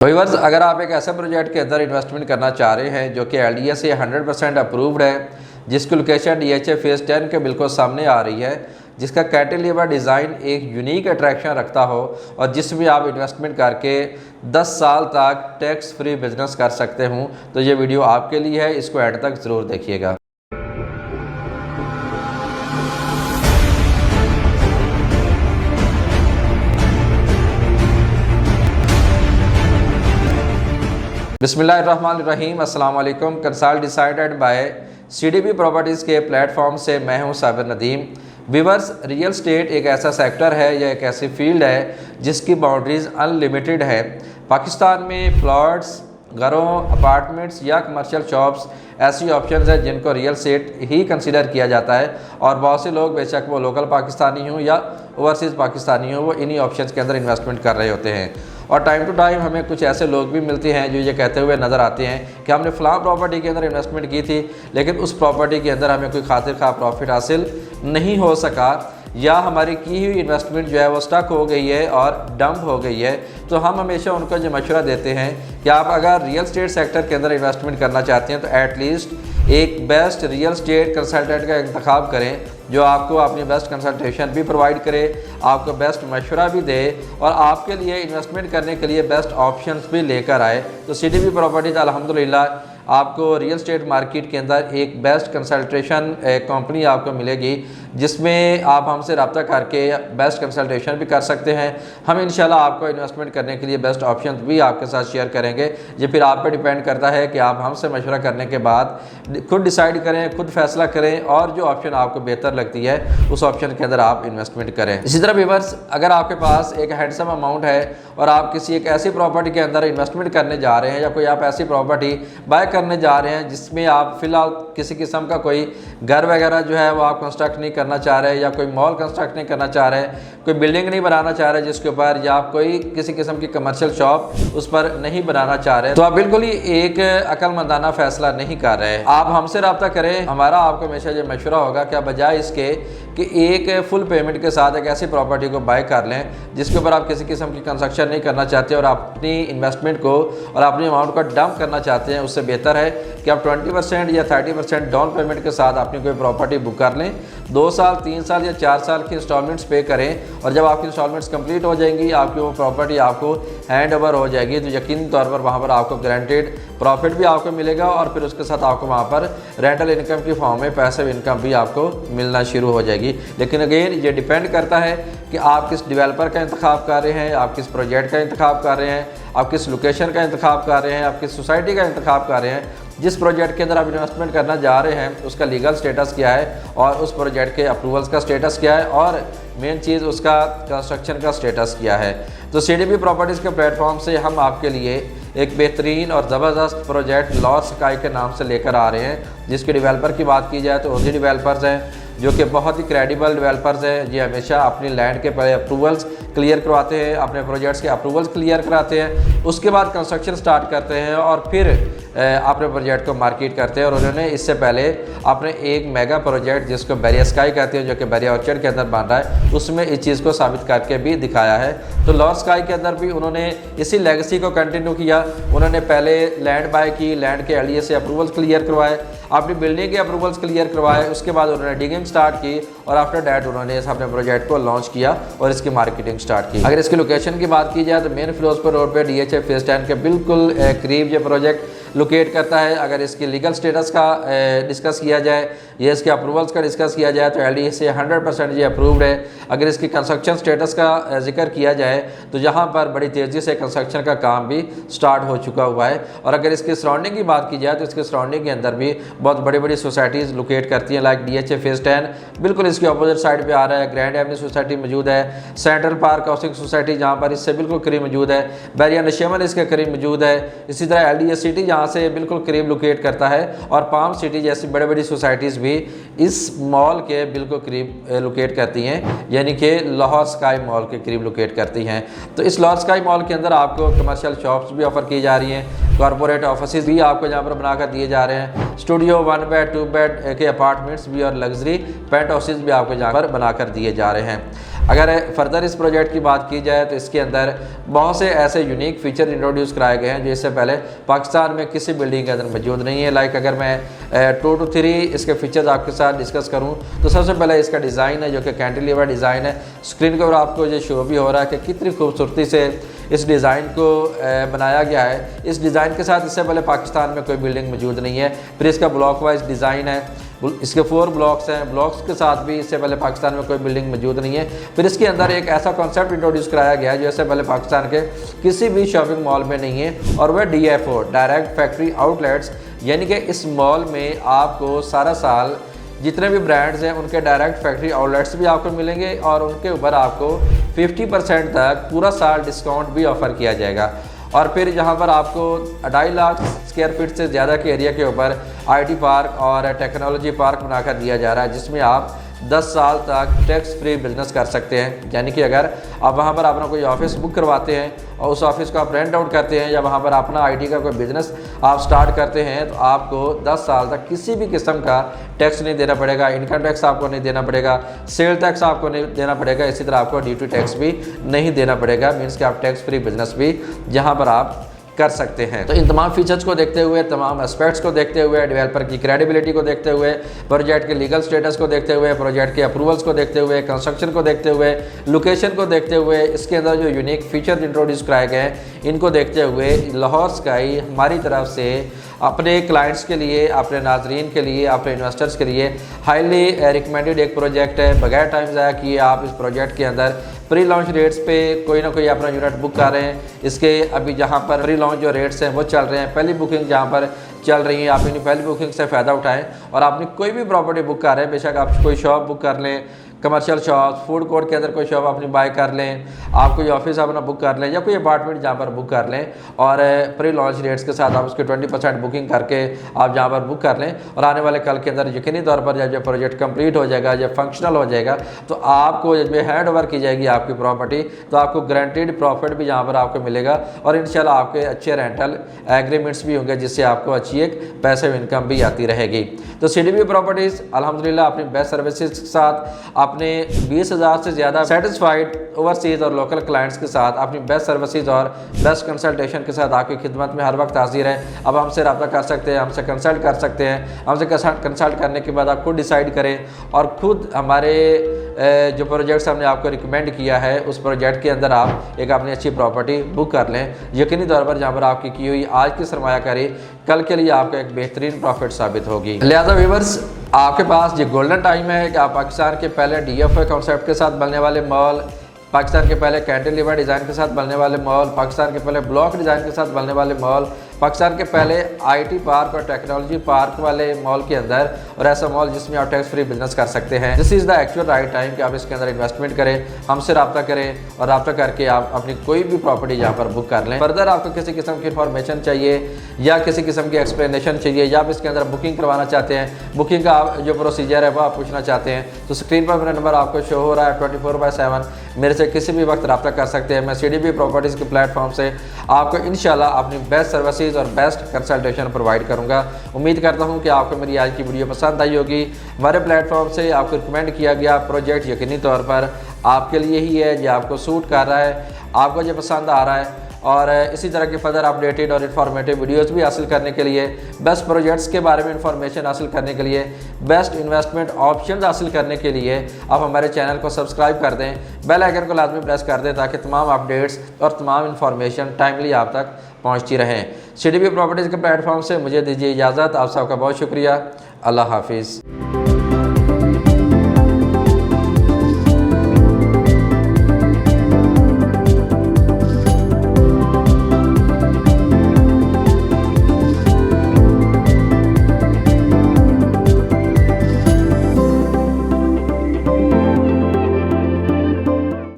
तो व्यूअर्स, अगर आप एक ऐसे प्रोजेक्ट के अंदर इन्वेस्टमेंट करना चाह रहे हैं जो कि LDA से 100% अप्रूव्ड है, जिसकी लोकेशन DHA फेज़ 10 के बिल्कुल सामने आ रही है, जिसका कैंटिलीवर डिज़ाइन एक यूनिक अट्रैक्शन रखता हो और जिसमें आप इन्वेस्टमेंट करके 10 साल तक टैक्स फ्री बिजनेस कर सकते हों, तो ये वीडियो आपके लिए है। इसको एंड तक ज़रूर देखिएगा। बिस्मिल्लाहिर्रहमानिर्रहीम, अस्सलाम वालेकुम। Consult decided by CDB properties के प्लेटफॉर्म से मैं हूं Sabir Nadeem. Viewers, real estate एक ऐसा सेक्टर है या एक ऐसी फील्ड है जिसकी बाउंड्रीज़ अनलिमिटेड है। पाकिस्तान में प्लॉट्स, घरों, अपार्टमेंट्स या कमर्शियल शॉप्स ऐसी ऑप्शंस हैं जिनको रियल स्टेट ही कंसीडर किया जाता है और बहुत से लोग, बेशक वो लोकल पाकिस्तानी हों या ओवरसीज़ पाकिस्तानी हों, वो इन्हीं ऑप्शंस के अंदर इन्वेस्टमेंट कर रहे होते हैं। और टाइम टू टाइम हमें कुछ ऐसे लोग भी मिलते हैं जो ये कहते हुए नज़र आते हैं कि हमने फ़लाँ प्रॉपर्टी के अंदर इन्वेस्टमेंट की थी, लेकिन उस प्रॉपर्टी के अंदर हमें कोई खातिर खा प्रॉफिट हासिल नहीं हो सका, या हमारी की हुई इन्वेस्टमेंट जो है वो स्टक हो गई है और डंप हो गई है। तो हम हमेशा उनको जो मशवरा देते हैं कि आप अगर रियल स्टेट सेक्टर के अंदर इन्वेस्टमेंट करना चाहते हैं तो एटलीस्ट एक बेस्ट रियल स्टेट कंसल्टेंट का इंतखाब करें जो आपको अपनी बेस्ट कंसल्टेशन भी प्रोवाइड करे, आपको बेस्ट मशवरा भी दे और आपके लिए इन्वेस्टमेंट करने के लिए बेस्ट ऑप्शंस भी लेकर आए। तो CDB प्रॉपर्टीज़ अल्हम्दुलिल्लाह आपको रियल स्टेट मार्केट के अंदर एक बेस्ट कंसल्टेशन कंपनी आपको मिलेगी, जिसमें आप हमसे रब्ता करके बेस्ट कंसल्टेशन भी कर सकते हैं। हम इंशाल्लाह आपको इन्वेस्टमेंट करने के लिए बेस्ट ऑप्शन भी आपके साथ शेयर करेंगे। ये फिर आप पे डिपेंड करता है कि आप हमसे मशवरा करने के बाद खुद डिसाइड करें, खुद फैसला करें और जो ऑप्शन आपको बेहतर लगती है उस ऑप्शन के अंदर आप इन्वेस्टमेंट करें। इसी तरह व्यूअर्स, अगर आपके पास एक हैंडसम अमाउंट है और आप किसी एक ऐसी प्रॉपर्टी के अंदर इन्वेस्टमेंट करने जा रहे हैं या कोई आप ऐसी प्रॉपर्टी बाय करने जा रहे हैं जिसमें आप फ़िलहाल किसी किस्म का कोई घर वगैरह जो है वो आप कंस्ट्रक्ट नहीं करना चाह रहे या कोई मॉल कंस्ट्रक्ट नहीं करना चाह रहे, कोई बिल्डिंग नहीं बनाना चाह रहे जिसके ऊपर, या आप कोई किसी किस्म की कमर्शियल शॉप उस पर नहीं बनाना चाह रहे, तो आप बिल्कुल ही एक अक्लमंदाना फैसला नहीं कर रहे। आप हमसे रब्ता करें। हमारा आपको हमेशा ये मशवरा होगा कि बजाय इसके कि एक फुल पेमेंट के साथ एक ऐसी प्रॉपर्टी को बाय कर लें जिसके ऊपर आप किसी किस्म की कंस्ट्रक्शन नहीं करना चाहते और अपनी इन्वेस्टमेंट को और अपनी अमाउंट को डंप करना चाहते हैं, उससे बेहतर है कि आप 20% या 30% डाउन पेमेंट के साथ अपनी कोई प्रॉपर्टी बुक कर लें। 2 साल, 3 साल या 4 साल की इंस्टॉलमेंट्स पे करें और जब आपकी इंस्टॉलमेंट्स कंप्लीट हो जाएंगी, आपकी वो प्रॉपर्टी आपको हैंड ओवर हो जाएगी, तो यकीनी तौर पर वहाँ पर आपको गारंटेड प्रॉफिट भी आपको मिलेगा और फिर उसके साथ आपको वहाँ पर रेंटल इनकम की फॉर्म में पैसिव इनकम भी आपको मिलना शुरू हो जाएगी। लेकिन अगेन ये डिपेंड करता है कि आप किस डेवलपर का इंतखाब कर रहे हैं, आप किस प्रोजेक्ट का इंतखाब कर रहे हैं, आप किस लोकेशन का इंतखाब कर रहे हैं, आप किस सोसाइटी का इंतखाब कर रहे हैं। जिस प्रोजेक्ट के अंदर आप इन्वेस्टमेंट करना जा रहे हैं उसका लीगल स्टेटस क्या है और उस प्रोजेक्ट के अप्रूवल्स का स्टेटस क्या है और मेन चीज़ उसका कंस्ट्रक्शन का स्टेटस क्या है। तो CDB प्रॉपर्टीज़ के प्लेटफॉर्म से हम आपके लिए एक बेहतरीन और ज़बरदस्त प्रोजेक्ट लॉर्ड स्काई के नाम से लेकर आ रहे हैं, जिसके डेवलपर की बात की जाए तो ओजी डेवलपर्स हैं जो कि बहुत ही क्रेडिबल डेवलपर्स हैं। ये हमेशा अपनी लैंड के पहले अप्रूवल्स क्लियर करवाते हैं, अपने प्रोजेक्ट्स के अप्रूवल्स क्लियर कराते हैं, उसके बाद कंस्ट्रक्शन स्टार्ट करते हैं और फिर अपने प्रोजेक्ट को मार्केट करते हैं। और उन्होंने इससे पहले अपने एक मेगा प्रोजेक्ट जिसको बैरिया स्काई कहते हैं, जो कि बैरिया ऑर्चर्ड के अंदर बन रहा है, उसमें इस चीज़ को साबित करके भी दिखाया है। तो लॉर्ड स्काई के अंदर भी उन्होंने इसी लेगेसी को कंटिन्यू किया। उन्होंने पहले लैंड बाय की, लैंड के LDA से अप्रूवल्स क्लियर करवाए, अपनी बिल्डिंग के अप्रूवल्स क्लियर करवाए, उसके बाद उन्होंने डिगिंग स्टार्ट की और आफ्टर डैट उन्होंने इस अपने प्रोजेक्ट को लॉन्च किया और इसकी मार्केटिंग स्टार्ट की। अगर इसकी लोकेशन की बात की जाए तो मेन फिरोजपुर रोड पे DHA फेज़ 10 के बिल्कुल करीब ये प्रोजेक्ट लोकेट करता है। अगर इसके लीगल स्टेटस का डिस्कस किया जाए या इसके अप्रूवल्स का डिस्कस किया जाए तो LDA से 100% ये अप्रूव्ड है। अगर इसकी कंस्ट्रक्शन स्टेटस का जिक्र किया जाए तो यहाँ पर बड़ी तेज़ी से कंस्ट्रक्शन का काम भी स्टार्ट हो चुका हुआ है। और अगर इसकी सराउंडिंग की बात की जाए तो इसके सराउंडिंग के अंदर भी बहुत बड़ी बड़ी सोसाइटीज़ लोकेट करती हैं, लाइक DHA फेज़ 10 बिल्कुल इसके अपोजिट साइड पे आ रहा है। ग्रैंड एवेन्यू सोसाइटी मौजूद है, सेंट्रल पार्क हाउसिंग सोसाइटी जहाँ पर इससे बिल्कुल करीब मौजूद है, बैरिया नशेमल इसके करीब मौजूद है। इसी तरह LDA सिटी यहाँ से बिल्कुल करीब लोकेट करता है और पाम सिटी जैसी बड़ी बड़ी सोसाइटीज़ भी इस मॉल के बिल्कुल करीब लोकेट करती हैं, यानी कि लाहौर स्काई मॉल के करीब लोकेट करती हैं। तो इस लाहौर स्काई मॉल के अंदर आपको कमर्शियल शॉप्स भी ऑफर की जा रही हैं, कॉर्पोरेट ऑफिस भी आपको यहाँ पर बनाकर दिए जा रहे हैं, स्टूडियो 1 बेड 2 बेड के अपार्टमेंट्स भी और लग्जरी पेंट हाउसेज भी आपको यहाँ पर बनाकर दिए जा रहे हैं। अगर फर्दर इस प्रोजेक्ट की बात की जाए तो इसके अंदर बहुत से ऐसे यूनिक फीचर इंट्रोड्यूस कराए गए हैं जो इससे पहले पाकिस्तान में किसी बिल्डिंग के अंदर मौजूद नहीं है। लाइक अगर मैं 2 to 3 इसके फीचर्स आपके साथ डिस्कस करूं तो सबसे पहले इसका डिज़ाइन है जो कि कैंटिलीवर डिज़ाइन है। स्क्रीन के ऊपर आपको ये शो भी हो रहा है कि कितनी खूबसूरती से इस डिज़ाइन को बनाया गया है। इस डिज़ाइन के साथ इससे पहले पाकिस्तान में कोई बिल्डिंग मौजूद नहीं है। फिर इसका ब्लॉक वाइज डिज़ाइन है, इसके 4 ब्लॉक्स हैं, ब्लॉक्स के साथ भी इससे पहले पाकिस्तान में कोई बिल्डिंग मौजूद नहीं है। फिर इसके अंदर एक ऐसा कॉन्सेप्ट इंट्रोड्यूस कराया गया है जो इससे पहले पाकिस्तान के किसी भी शॉपिंग मॉल में नहीं है, और वह DFO डायरेक्ट फैक्ट्री आउटलेट्स, यानी कि इस मॉल में आपको सारा साल जितने भी ब्रांड्स हैं उनके डायरेक्ट फैक्ट्री आउटलेट्स भी आपको मिलेंगे और उनके ऊपर आपको 50% तक पूरा साल डिस्काउंट भी ऑफ़र किया जाएगा। और फिर यहाँ पर आपको 2.5 लाख स्क्वायर फीट से ज़्यादा के एरिया के ऊपर IT पार्क और टेक्नोलॉजी पार्क बनाकर दिया जा रहा है, जिसमें आप 10 साल तक टैक्स फ्री बिजनेस कर सकते हैं। यानी कि अगर आप वहाँ पर अपना कोई ऑफिस बुक करवाते हैं और उस ऑफिस को आप रेंट आउट करते हैं या वहाँ पर अपना IT का कोई बिज़नेस आप स्टार्ट करते हैं तो आपको 10 साल तक किसी भी किस्म का टैक्स नहीं देना पड़ेगा, इनकम टैक्स आपको नहीं देना पड़ेगा, सेल टैक्स आपको नहीं देना पड़ेगा, इसी तरह आपको ड्यूटी टैक्स भी नहीं देना पड़ेगा। मीन्स कि आप टैक्स फ्री बिजनेस भी यहाँ पर आप कर सकते हैं। तो इन तमाम फीचर्स को देखते हुए, तमाम एस्पेक्ट्स को देखते हुए, डेवलपर की क्रेडिबिलिटी को देखते हुए, प्रोजेक्ट के लीगल स्टेटस को देखते हुए, प्रोजेक्ट के अप्रूवल्स को देखते हुए, कंस्ट्रक्शन को देखते हुए, लोकेशन को देखते हुए, इसके अंदर जो यूनिक फीचर्स इंट्रोड्यूस कराए गए हैं इनको देखते हुए लाहौर स्काई हमारी तरफ से अपने क्लाइंट्स के लिए, अपने नाजरीन के लिए, अपने इन्वेस्टर्स के लिए हाईली रिकमेंडेड एक प्रोजेक्ट है। बगैर टाइम ज़ाया किए आप इस प्रोजेक्ट के अंदर प्री लॉन्च रेट्स पे कोई ना कोई अपना यूनिट बुक कर रहे हैं। इसके अभी जहाँ पर प्री लॉन्च जो रेट्स हैं वो चल रहे हैं, पहली बुकिंग जहाँ पर चल रही है, आप इन पहली बुकिंग से फ़ायदा उठाएं और आपने कोई भी प्रॉपर्टी बुक कर रहे हैं, बेशक आप कोई शॉप बुक कर लें, कमर्शियल शॉप, फूड कोर्ट के अंदर कोई शॉप अपनी बाय कर लें, आप कोई ऑफिस अपना बुक कर लें या कोई अपार्टमेंट जहाँ पर बुक कर लें और प्री लॉन्च रेट्स के साथ आप उसके 20% बुकिंग करके आप जहाँ पर बुक कर लें और आने वाले कल के अंदर यकीनी तौर पर जब प्रोजेक्ट कंप्लीट हो जाएगा, जब फंक्शनल हो जाएगा तो आपको जब हैंड ओवर की जाएगी आपकी प्रॉपर्टी तो आपको गारंटीड प्रॉफिट भी यहाँ पर आपको मिलेगा और इंशाल्लाह आपके अच्छे रेंटल एग्रीमेंट्स भी होंगे जिससे आपको अच्छी एक पैसिव इनकम भी आती रहेगी। तो CDB प्रॉपर्टीज़ अल्हम्दुलिल्लाह अपनी बेस्ट सर्विसेज के साथ अपने 20,000 से ज़्यादा सेटिस्फाइड ओवरसीज़ और लोकल क्लाइंट्स के साथ अपनी बेस्ट सर्विसेज और बेस्ट कंसल्टेशन के साथ आपकी खिदमत में हर वक्त हाजिर है। अब हमसे रब्ता कर सकते हैं, हमसे कंसल्ट कर सकते हैं। हमसे कंसल्ट करने के बाद आप खुद डिसाइड करें और ख़ुद हमारे जो प्रोजेक्ट्स हमने आपको रिकमेंड किया है उस प्रोजेक्ट के अंदर आप एक अपनी अच्छी प्रॉपर्टी बुक कर लें। यकीनी तौर पर जहाँ पर आपकी की हुई आज की सरमायाकारी कल के लिए आपका एक बेहतरीन प्रॉफिट साबित होगी। लिहाजा व्यूअर्स, आपके पास ये गोल्डन टाइम है कि आप पाकिस्तान के पहले DFO कॉन्सेप्ट के साथ बनने वाले मॉल, पाकिस्तान के पहले कैंटिलीवर डिज़ाइन के साथ बनने वाले मॉल, पाकिस्तान के पहले ब्लॉक डिज़ाइन के साथ बनने वाले मॉल, पाकिस्तान के पहले IT पार्क और टेक्नोलॉजी पार्क वाले मॉल के अंदर और ऐसा मॉल जिसमें आप टैक्स फ्री बिजनेस कर सकते हैं। This is the actual right time कि आप इसके अंदर इन्वेस्टमेंट करें, हमसे रब्ता करें और रब्ता करके आप अपनी कोई भी प्रॉपर्टी यहाँ पर बुक कर लें। फर्दर आपको किसी किस्म की इन्फॉर्मेशन चाहिए या किसी किस्म की एक्सप्लेनेशन चाहिए या आप इसके अंदर बुकिंग करवाना चाहते हैं, बुकिंग का जो प्रोसीजर है वो आप पूछना चाहते हैं तो स्क्रीन पर मेरा नंबर आपको शो हो रहा है। 24/7 मेरे से किसी भी वक्त रब्ता कर सकते हैं। मैं CDB प्रॉपर्टीज़ के प्लेटफॉर्म से आपको इंशाल्लाह अपनी बेस्ट सर्विसेज और बेस्ट कंसल्टेशन प्रोवाइड करूंगा। उम्मीद करता हूं कि आपको मेरी आज की वीडियो पसंद आई होगी। हमारे प्लेटफॉर्म से आपको रिकमेंड किया गया प्रोजेक्ट यकीनी तौर पर आपके लिए ही है, जो आपको सूट कर रहा है, आपको जो पसंद आ रहा है और इसी तरह के फर्दर अपडेटेड और इन्फॉर्मेटिव वीडियोस भी हासिल करने के लिए, बेस्ट प्रोजेक्ट्स के बारे में इंफॉर्मेशन हासिल करने के लिए, बेस्ट इन्वेस्टमेंट ऑप्शंस हासिल करने के लिए आप हमारे चैनल को सब्सक्राइब कर दें, बेल आइकन को लाजमी प्रेस कर दें ताकि तमाम अपडेट्स और तमाम इन्फॉर्मेशन टाइमली आप तक पहुँचती रहें। CDB प्रॉपर्टीज़ के प्लेटफॉर्म से मुझे दीजिए इजाज़त। आप सबका बहुत शुक्रिया। अल्लाह हाफिज़।